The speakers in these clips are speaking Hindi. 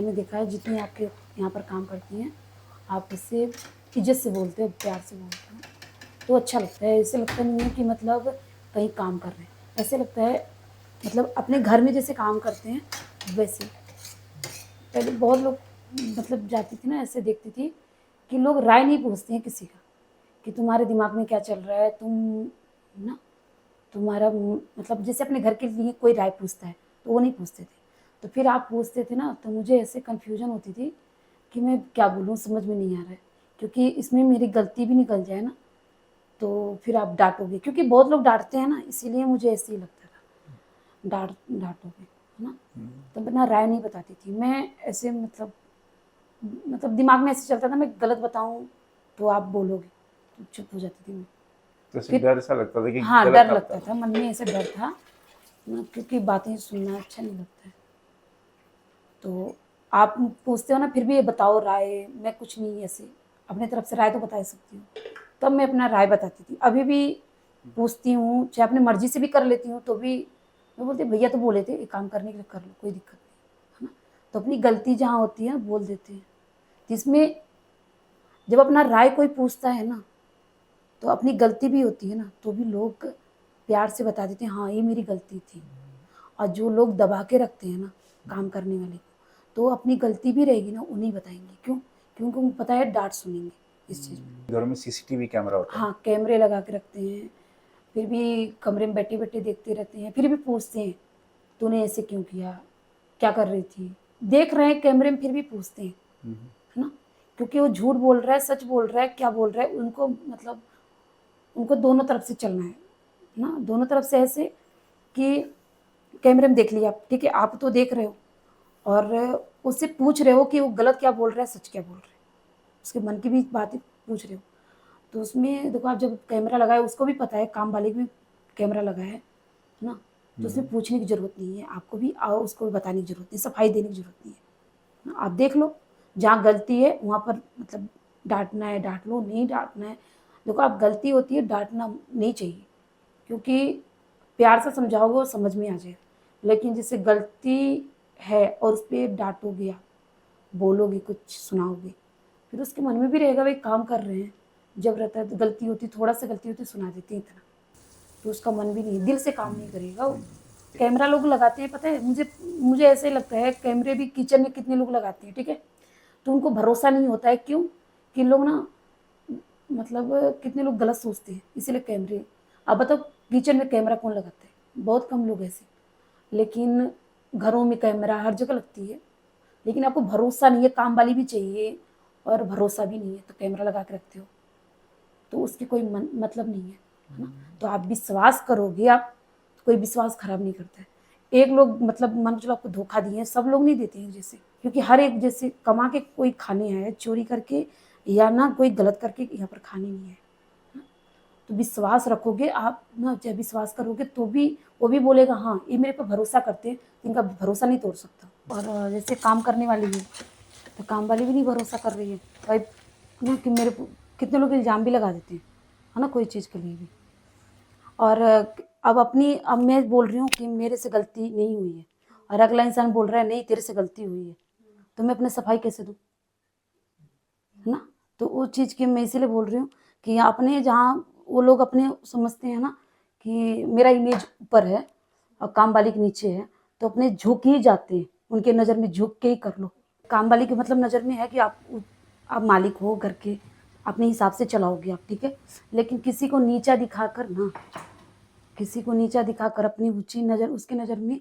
मैंने देखा है जितनी आपके यहाँ पर काम करती हैं, आप उससे इज़्ज़त से बोलते हो, प्यार से बोलते हो, तो अच्छा लगता है। ऐसे लगता नहीं है कि मतलब कहीं काम कर रहे हैं। ऐसे लगता है मतलब अपने घर में जैसे काम करते हैं, वैसे। पहले बहुत लोग मतलब जाती थी ना, ऐसे देखती थी कि लोग राय नहीं पूछते हैं किसी का, कि तुम्हारे दिमाग में क्या चल रहा है, तुम ना तुम्हारा मतलब जैसे अपने घर के लिए कोई राय पूछता है, तो वो नहीं पूछते थे। तो फिर आप पूछते थे ना, तो मुझे ऐसे कन्फ्यूज़न होती थी कि मैं क्या बोलूँ, समझ में नहीं आ रहा है। क्योंकि इसमें मेरी गलती भी निकल जाए ना, तो फिर आप डाँटोगे, क्योंकि बहुत लोग डाँटते हैं ना, इसीलिए मुझे ऐसे ही लगता था, डाँटोगे, है ना? तो मैं ना राय नहीं बताती थी। मैं ऐसे मतलब दिमाग में ऐसे चलता था, मैं गलत बताऊँ तो आप बोलोगे, तो चुप हो जाती थी मैं। तो ऐसे फिर डर सा लगता था कि हाँ, गलत डर ना बता लगता दूँ। था, मन में ऐसे डर था ना, क्योंकि बातें सुनना अच्छा नहीं लगता है। तो आप पूछते हो ना, फिर भी ये बताओ राय, मैं कुछ नहीं ऐसे अपनी तरफ से राय तो बता ही सकती हूँ। तब मैं अपना राय बताती थी। अभी भी पूछती हूँ, चाहे अपनी मर्ज़ी से भी कर लेती हूँ, तो भी मैं बोलती भैया तो बोले थे, ये काम करने के लिए कर लो, कोई दिक्कत नहीं, है ना? तो अपनी गलती जहाँ होती है बोल देते हैं। तो इसमें जब अपना राय कोई पूछता है ना, तो अपनी गलती भी होती है ना, तो भी लोग प्यार से बता देते हैं, हाँ, ये मेरी गलती थी। और जो लोग दबा के रखते हैं ना काम करने वाले को, तो अपनी गलती भी रहेगी ना, उन्हें बताएँगे। क्यों? क्योंकि उनको पता है डाँट सुनेंगे इस चीज़ में। घरों में सीसीटीवी कैमरा होता है। हाँ, कैमरे लगा के रखते हैं, फिर भी कमरे में बैठे-बैठे देखते रहते हैं, फिर भी पूछते हैं, तूने ऐसे क्यों किया? क्या कर रही थी? देख रहे हैं कैमरे में, फिर भी पूछते हैं, है ना? क्योंकि वो झूठ बोल रहा है, सच बोल रहा है, क्या बोल रहा है, उनको मतलब उनको दोनों तरफ से चलना है ना? दोनों तरफ से ऐसे कि कैमरे में देख लिया, आप, ठीक है? आप तो देख रहे हो और उससे पूछ रहे हो कि वो गलत क्या बोल रहा है, सच क्या बोल रहा है। उसके मन की भी बातें पूछ रहे हो। तो उसमें देखो, आप जब कैमरा लगाए, उसको भी पता है, काम वाले को भी कैमरा लगा है ना? तो उसमें पूछने की ज़रूरत नहीं है, आपको भी उसको भी बताने की ज़रूरत नहीं, सफाई देने की ज़रूरत नहीं है। आप देख लो, जहाँ गलती है वहाँ पर मतलब डाँटना है डाँट लो, नहीं डाँटना है, देखो आप, गलती होती है, डाँटना नहीं चाहिए, क्योंकि प्यार से समझाओगे वो समझ में आ जाएगा। लेकिन जैसे गलती है और उस पे डाँटोगे आप, बोलोगे कुछ, सुनाओगे, फिर उसके मन में भी रहेगा भाई काम कर रहे हैं, जब रहता है तो गलती होती, थोड़ा-सा गलती होती सुना देते हैं इतना, तो उसका मन भी नहीं, दिल से काम नहीं करेगा वो। कैमरा लोग लगाते हैं, पता है, मुझे मुझे ऐसे ही लगता है, कैमरे भी किचन में कितने लोग लगाते हैं, ठीक है? तो उनको भरोसा नहीं होता है, क्यों? कि लोग ना मतलब कितने लोग गलत सोचते हैं, इसीलिए कैमरे। अब बताओ, किचन में कैमरा कौन लगाता है? बहुत कम लोग ऐसे। लेकिन घरों में कैमरा हर जगह लगती है, लेकिन आपको भरोसा नहीं है, काम वाली भी चाहिए और भरोसा भी नहीं है, तो कैमरा लगा के रखते हो, तो उसकी कोई मतलब नहीं है ना? तो आप विश्वास करोगे आप, तो कोई विश्वास खराब नहीं करता है। एक लोग मतलब मान के चलो आपको धोखा दिए हैं, सब लोग नहीं देते हैं जैसे, क्योंकि हर एक जैसे कमा के कोई खाने आया है, चोरी करके या ना कोई गलत करके यहाँ पर खाने नहीं आए। तो विश्वास रखोगे आप ना, चाहे विश्वास करोगे तो भी वो भी बोलेगा, हाँ, ये मेरे पे भरोसा करते हैं, तो इनका भरोसा नहीं तोड़ सकता। और जैसे काम करने वाली है, तो काम वाली भी नहीं भरोसा कर रही है भाई, कि मेरे को कितने लोग इल्ज़ाम भी लगा देते हैं, है ना, कोई चीज़ के लिए भी। और अब मैं बोल रही हूँ कि मेरे से गलती नहीं हुई है, और अगला इंसान बोल रहा है नहीं तेरे से गलती हुई है, तो मैं अपनी सफाई कैसे दूँ, है ना? तो उस चीज़ की मैं इसीलिए बोल रही हूँ कि अपने जहाँ वो लोग अपने समझते हैं ना कि मेरा इमेज ऊपर है और काम वाली के नीचे है, तो अपने झुक ही जाते हैं, उनके नज़र में झुक के ही कर लो। काम वाली के मतलब नज़र में है कि आप मालिक हो घर के, अपने हिसाब से चलाओगे आप, ठीक है? लेकिन किसी को नीचा दिखाकर ना, किसी को नीचा दिखाकर अपनी ऊँची नज़र, उसकी नज़र में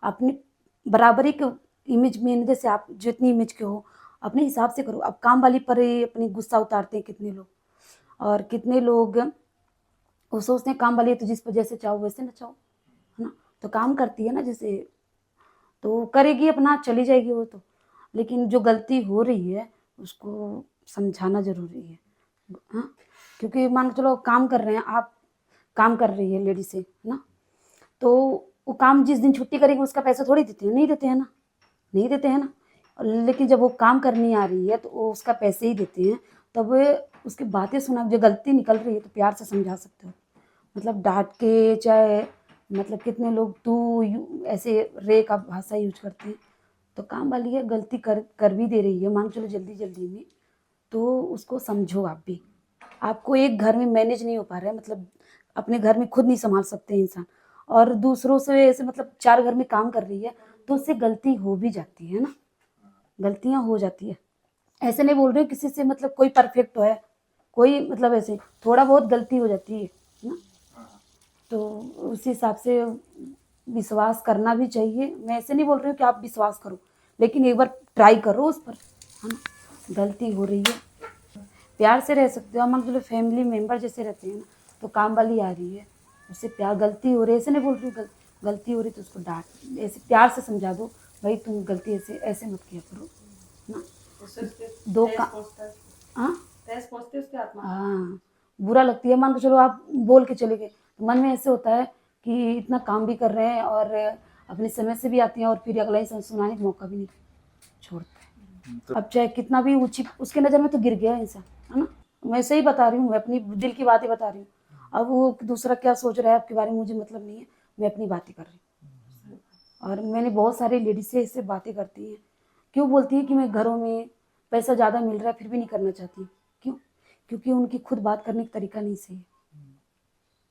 अपनी बराबरी के इमेज में, जैसे आप जितनी इमेज के हो, अपने हिसाब से करो। अब काम वाली पर ही अपनी गुस्सा उतारते हैं कितने लोग, और कितने लोग वो सोचते हैं काम वाली है तो जिस पर जैसे चाहो वैसे नचाओ, है ना? तो काम करती है ना जैसे, तो करेगी अपना, चली जाएगी वो तो। लेकिन जो गलती हो रही है उसको समझाना ज़रूरी है, हाँ? क्योंकि मान के चलो काम कर रहे हैं आप, काम कर रही है लेडीज़ है ना? तो वो काम जिस दिन छुट्टी करेगी उसका पैसा थोड़ी देते हैं, नहीं देते हैं ना, नहीं देते हैं ना। लेकिन जब वो काम करने आ रही है तो वो उसका पैसे ही देते हैं, तब उसकी बातें सुना, जो गलती निकल रही है तो प्यार से समझा सकते हो, मतलब डाँट के, चाहे मतलब कितने लोग तू, यू, ऐसे रे का भाषा यूज़ करते हैं, तो काम वाली है, गलती कर भी दे रही है, मान चलो जल्दी जल्दी में, तो उसको समझो आप भी। आपको एक घर में मैनेज नहीं हो पा रहा है, मतलब अपने घर में खुद नहीं संभाल सकते इंसान, और दूसरों से ऐसे मतलब 4 घर में काम कर रही है, तो उससे गलती हो भी जाती है ना, गलतियां हो जाती है। ऐसे नहीं बोल रही हूँ किसी से मतलब कोई परफेक्ट है, कोई मतलब ऐसे थोड़ा बहुत गलती हो जाती है ना, तो उस हिसाब से विश्वास करना भी चाहिए। मैं ऐसे नहीं बोल रही हूँ कि आप विश्वास करो, लेकिन एक बार ट्राई करो उस पर, है ना। गलती हो रही है, प्यार से रह सकते हो, मान लो फैमिली मेंबर जैसे रहते हैं ना, तो काम वाली आ रही है, उससे प्यार, गलती हो रही है, ऐसे नहीं बोल रही हूँ गलती हो रही तो उसको डांट, ऐसे प्यार से समझा दो, भाई तुम गलती ऐसे ऐसे मत किया करो ना। दो का हाँ हाँ, बुरा लगती है, मान के चलो आप बोल के चले गए, तो मन में ऐसे होता है कि इतना काम भी कर रहे हैं और अपने समय से भी आती हैं, और फिर अगला इंसान सुनाने का मौका भी नहीं छोड़ता है। अब चाहे कितना भी ऊंची, उसके नज़र में तो गिर गया इंसान, है ना। मैं सही बता रही हूँ, मैं अपनी दिल की बातें बता रही हूँ। अब वो दूसरा क्या सोच रहा है आपके बारे में मुझे मतलब नहीं है, मैं अपनी बातें कर रही हूँ। और मैंने बहुत सारी लेडीज से इससे बातें करती हैं, क्यों बोलती है कि मैं घरों में पैसा ज़्यादा मिल रहा है फिर भी नहीं करना चाहती, क्यों? क्योंकि उनकी खुद बात करने का तरीका नहीं सही है।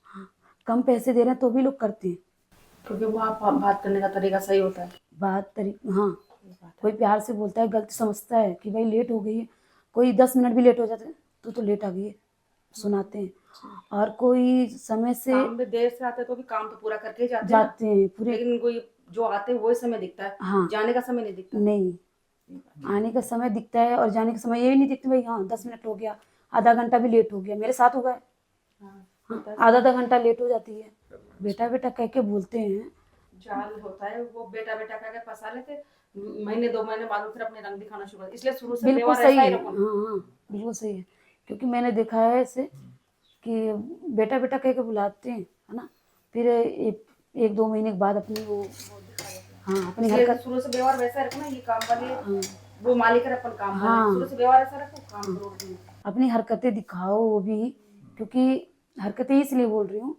हाँ, कम पैसे दे रहे हैं तो भी लोग करते हैं, क्योंकि वो आप बात करने का तरीका सही होता है। हाँ, कोई प्यार से बोलता है, गलती समझता है कि भाई लेट हो गई है, कोई 10 मिनट भी लेट हो जाते हैं तो लेट आ गई है, सुनाते हैं। और कोई समय से काम में देर से आते हैं तो भी काम तो पूरा करके ही जाते हैं पूरे, लेकिन कोई जो आते हैं वही समय दिखता है, हाँ, जाने का समय नहीं दिखता। नहीं, आने का समय दिखता है और जाने का समय ये भी नहीं दिखता, भाई हाँ 10 मिनट हो गया, आधा घंटा भी लेट हो गया, मेरे साथ हुआ है। हाँ, आधा घंटा लेट हो जाती है, बेटा बेटा कह के बोलते हैं, जाल होता है, वो बेटा बेटा कह के फंसा लेते, महीने 2 महीने बाद वो फिर अपने रंग दिखाना शुरू करते, इसलिए शुरू से बिल्कुल व्यवहार सही ऐसा ही है। रखो। हाँ हाँ, बिल्कुल सही है, क्योंकि मैंने देखा है ऐसे कि बेटा बेटा कह के बुलाते हैं, है ना, फिर 1-2 महीने के बाद अपनी वो हाँ अपनी इसलिए हरकत, शुरू से व्यवहार वैसा रखना, ये काम वाले हाँ वो मालिक है अपन काम हाँ, वाले, शुरू से व्यवहार ऐसा रखो, काम करो। अपनी हरकतें दिखाओ वो भी, क्योंकि हरकतें इसलिए बोल रही हूँ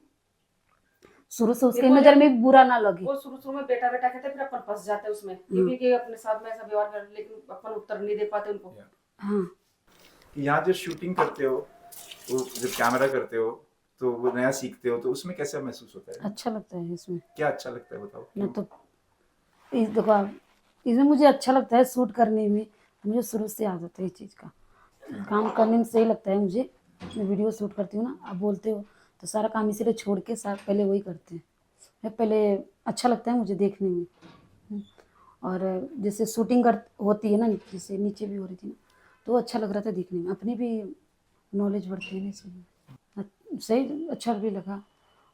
शुरू से उसके नजर में बुरा ना लगे। वो शुरू में बेटा बेटा कहते फिर अपन फंस जाते हैं उसमें, क्योंकि कि अपने साथ में ऐसा व्यवहार कर, लेकिन अपन उत्तर नहीं दे पाते उनको। हाँ, यहाँ जो शूटिंग करते हो, वो जब कैमरा करते हो तो वो नया सीखते हो, तो उसमें कैसा महसूस होता है? अच्छा लगता है इसमें, क्या अच्छा लगता है बताओ? मैं तो इस देखो आप, इसमें मुझे अच्छा लगता है शूट करने में, मुझे शुरू से आदत है इस चीज़ का, काम करने में सही लगता है मुझे। मैं वीडियो शूट करती हूँ ना, आप बोलते हो तो सारा काम इसीलिए छोड़ के पहले वही करते हैं, मैं पहले अच्छा लगता है मुझे देखने में। और जैसे शूटिंग होती है ना, जैसे नीचे भी हो रही थी ना, तो अच्छा लग रहा था देखने में, अपनी भी नॉलेज बढ़ती है ना इसमें, सही अच्छा भी लगा।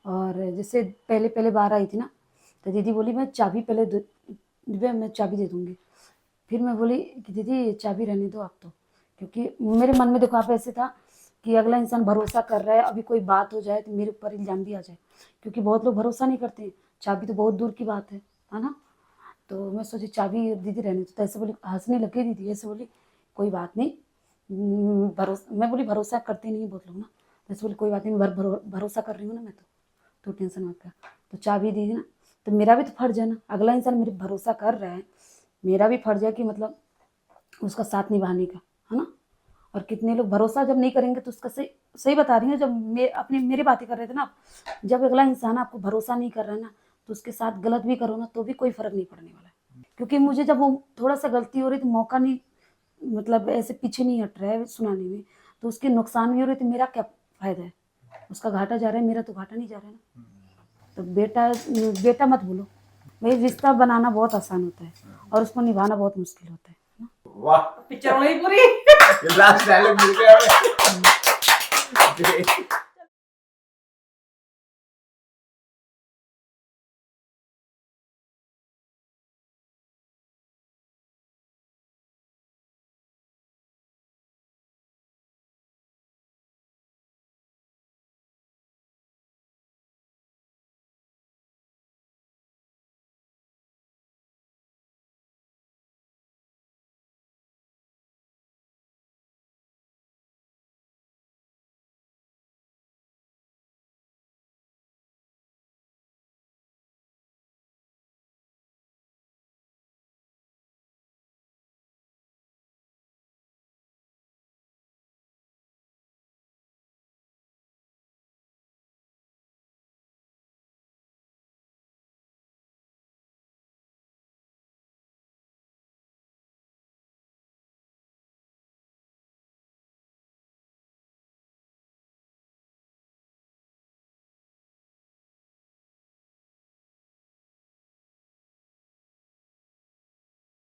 और जैसे पहले पहले बार आई थी ना, तो दीदी बोली मैं चाबी पहले दिव्या मैं चाबी दे दूँगी, फिर मैं बोली कि दीदी चाबी रहने दो आप, तो क्योंकि मेरे मन में देखो आप ऐसे था कि अगला इंसान भरोसा कर रहा है, अभी कोई बात हो जाए तो मेरे ऊपर इल्ज़ाम भी आ जाए, क्योंकि बहुत लोग भरोसा नहीं करते हैं, चाबी तो बहुत दूर की बात है ना। तो मैं सोची चाबी दीदी रहने दो, तो ऐसे बोली, हंसने लगी दीदी, ऐसे बोली कोई बात नहीं, भरोसा, मैं बोली भरोसा करते नहीं बहुत लोग ना, ऐसे बोली कोई बात नहीं, भरोसा कर रही हूँ ना मैं, तो टेंशन मत कर। तो चाबी दी ना, तो मेरा भी तो फर्ज है ना, अगला इंसान मेरे भरोसा कर रहा है, मेरा भी फर्ज है कि मतलब उसका साथ निभाने का, है ना। और कितने लोग भरोसा जब नहीं करेंगे तो उसका सही सही बता रही हूँ, जब मेरी बातें कर रहे थे ना आप, जब अगला इंसान आपको भरोसा नहीं कर रहा है ना, तो उसके साथ गलत भी करो ना तो भी कोई फर्क नहीं पड़ने वाला है। क्योंकि मुझे जब वो थोड़ा सा गलती हो रही तो मौका नहीं, मतलब ऐसे पीछे नहीं हट रहा है सुनाने में, तो उसके नुकसान भी हो रहे, तो मेरा क्या फायदा है, उसका घाटा जा रहा है, मेरा तो घाटा नहीं जा रहा है ना। तो बेटा बेटा मत बोलो भाई, रिश्ता बनाना बहुत आसान होता है और उसको निभाना बहुत मुश्किल होता है ना। वाह, पिक्चर वही पूरी लास्ट डायलॉग मिल गया हमें।